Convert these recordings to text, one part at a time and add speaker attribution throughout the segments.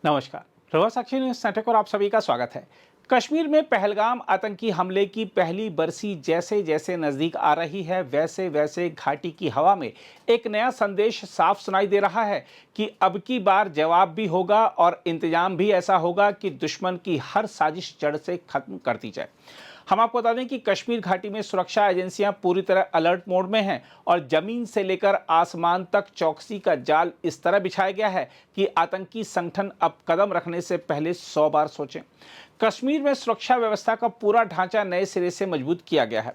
Speaker 1: नमस्कार। प्रभा साक्षी news network और आप सभी का स्वागत है। कश्मीर में पहलगाम आतंकी हमले की पहली बरसी जैसे जैसे नजदीक आ रही है, वैसे वैसे घाटी की हवा में एक नया संदेश साफ सुनाई दे रहा है कि अब की बार जवाब भी होगा और इंतजाम भी ऐसा होगा कि दुश्मन की हर साजिश जड़ से खत्म कर दी जाए। हम आपको बता दें कि कश्मीर घाटी में सुरक्षा एजेंसियां पूरी तरह अलर्ट मोड में हैं और जमीन से लेकर आसमान तक चौकसी का जाल इस तरह बिछाया गया है कि आतंकी संगठन अब कदम रखने से पहले 100 बार सोचें। कश्मीर में सुरक्षा व्यवस्था का पूरा ढांचा नए सिरे से मजबूत किया गया है।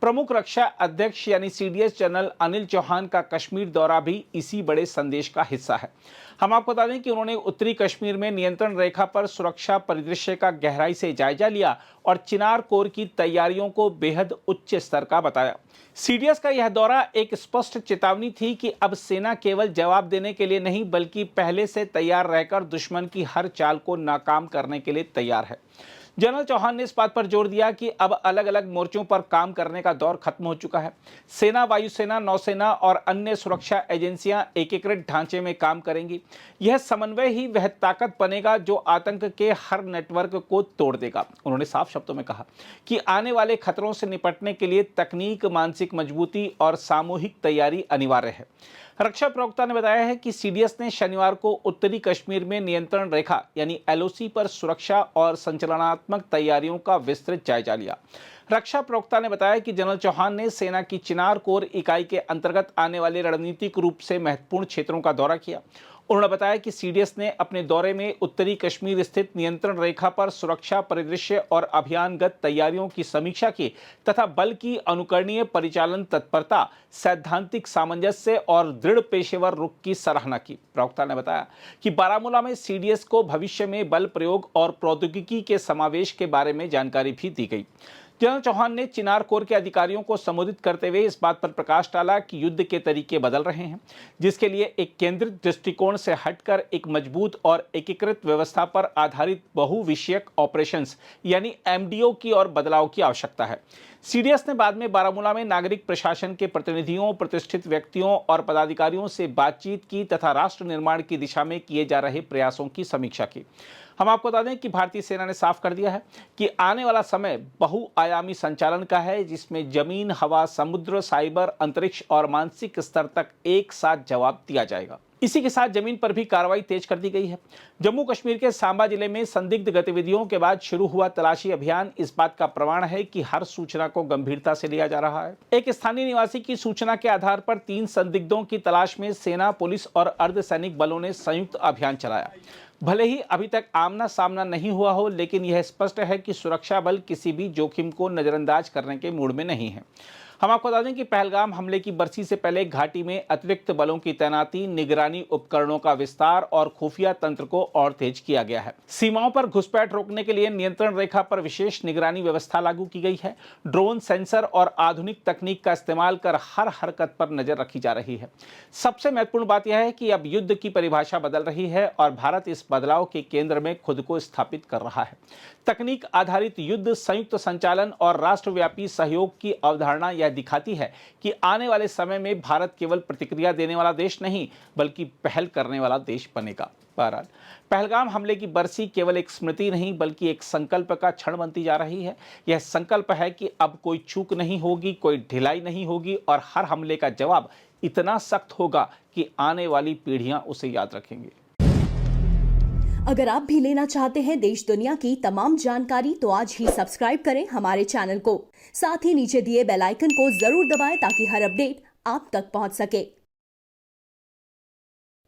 Speaker 1: प्रमुख रक्षा अध्यक्ष यानी सीडीएस जनरल अनिल चौहान का कश्मीर दौरा भी इसी बड़े संदेश का हिस्सा है। हम आपको बता दें कि उन्होंने उत्तरी कश्मीर में नियंत्रण रेखा पर सुरक्षा परिदृश्य का गहराई से जायजा लिया और चिनार कोर की तैयारियों को बेहद उच्च स्तर का बताया। सीडीएस का यह दौरा एक स्पष्ट चेतावनी थी कि अब सेना केवल जवाब देने के लिए नहीं बल्कि पहले से तैयार रहकर दुश्मन की हर चाल को नाकाम करने के लिए तैयार है। जनरल चौहान ने इस बात पर जोर दिया कि अब अलग अलग मोर्चों पर काम करने का दौर खत्म हो चुका है। सेना, वायुसेना, नौसेना और अन्य सुरक्षा एजेंसियां एकीकृत ढांचे में काम करेंगी। यह समन्वय ही वह ताकत बनेगा जो आतंक के हर नेटवर्क को तोड़ देगा। उन्होंने साफ शब्दों में कहा कि आने वाले खतरों से निपटने के लिए तकनीक, मानसिक मजबूती और सामूहिक तैयारी अनिवार्य है। रक्षा प्रवक्ता ने बताया है कि सीडीएस ने शनिवार को उत्तरी कश्मीर में नियंत्रण रेखा यानी एलओसी पर सुरक्षा और संचालनात्मक तैयारियों का विस्तृत जायजा लिया। रक्षा प्रवक्ता ने बताया कि जनरल चौहान ने सेना की चिनार कोर इकाई के अंतर्गत आने वाले रणनीतिक रूप से महत्वपूर्ण क्षेत्रों का दौरा किया। उन्होंने बताया कि सीडीएस ने अपने दौरे में उत्तरी कश्मीर स्थित नियंत्रण रेखा पर सुरक्षा परिदृश्य और अभियानगत तैयारियों की समीक्षा की तथा बल की अनुकरणीय परिचालन तत्परता, सैद्धांतिक सामंजस्य और दृढ़ पेशेवर रुख की सराहना की। प्रवक्ता ने बताया कि बारामूला में सीडीएस को भविष्य में बल प्रयोग और प्रौद्योगिकी के समावेश के बारे में जानकारी भी दी गई। जनरल चौहान ने चिनार कोर के अधिकारियों को संबोधित करते हुए इस बात पर प्रकाश डाला कि युद्ध के तरीके बदल रहे हैं, जिसके लिए एक केंद्रित दृष्टिकोण से हटकर एक मजबूत और एकीकृत व्यवस्था पर आधारित बहुविषयक ऑपरेशंस यानी एमडीओ की ओर बदलाव की आवश्यकता है। सीडीएस ने बाद में बारामूला में नागरिक प्रशासन के प्रतिनिधियों, प्रतिष्ठित व्यक्तियों और पदाधिकारियों से बातचीत की तथा राष्ट्र निर्माण की दिशा में किए जा रहे प्रयासों की समीक्षा की। हम आपको बता दें कि भारतीय सेना ने साफ कर दिया है कि आने वाला समय बहुआयामी संचालन का है, जिसमें जमीन, हवा, समुद्र, साइबर, अंतरिक्ष और मानसिक स्तर तक एक साथ जवाब दिया जाएगा। इसी के साथ जमीन पर भी कार्रवाई तेज कर दी गई है। जम्मू कश्मीर के सांबा जिले में संदिग्ध गतिविधियों के बाद शुरू हुआ तलाशी अभियान इस बात का प्रमाण है कि हर सूचना को गंभीरता से लिया जा रहा है। एक स्थानीय निवासी की सूचना के आधार पर 3 संदिग्धों की तलाश में सेना, पुलिस और अर्धसैनिक बलों ने संयुक्त अभियान चलाया। भले ही अभी तक आमना सामना नहीं हुआ हो, लेकिन यह स्पष्ट है कि सुरक्षा बल किसी भी जोखिम को नजरअंदाज करने के मूड में नहीं है। हम आपको बता दें कि पहलगाम हमले की बरसी से पहले घाटी में अतिरिक्त बलों की तैनाती, निगरानी उपकरणों का विस्तार और खुफिया तंत्र को और तेज किया गया है। सीमाओं पर घुसपैठ रोकने के लिए नियंत्रण रेखा पर विशेष निगरानी व्यवस्था लागू की गई है। ड्रोन, सेंसर और आधुनिक तकनीक का इस्तेमाल कर हर हरकत पर नजर रखी जा रही है। सबसे महत्वपूर्ण बात यह है कि अब युद्ध की परिभाषा बदल रही है और भारत इस बदलाव के केंद्र में खुद को स्थापित कर रहा है। तकनीक आधारित युद्ध, संयुक्त संचालन और राष्ट्रव्यापी सहयोग की अवधारणा यह दिखाती है कि आने वाले समय में भारत केवल प्रतिक्रिया देने वाला देश नहीं बल्कि पहल करने वाला देश बनेगा। बहरहाल, पहलगाम हमले की बरसी केवल एक स्मृति नहीं बल्कि एक संकल्प का क्षण बनती जा रही है। यह संकल्प है कि अब कोई चूक नहीं होगी, कोई ढिलाई नहीं होगी और हर हमले का जवाब इतना सख्त होगा कि आने वाली पीढ़ियां उसे याद रखेंगी।
Speaker 2: अगर आप भी लेना चाहते हैं देश दुनिया की तमाम जानकारी तो आज ही सब्सक्राइब करें हमारे चैनल को। साथ ही नीचे दिए बेल आइकन को जरूर दबाएं ताकि हर अपडेट आप तक पहुंच सके।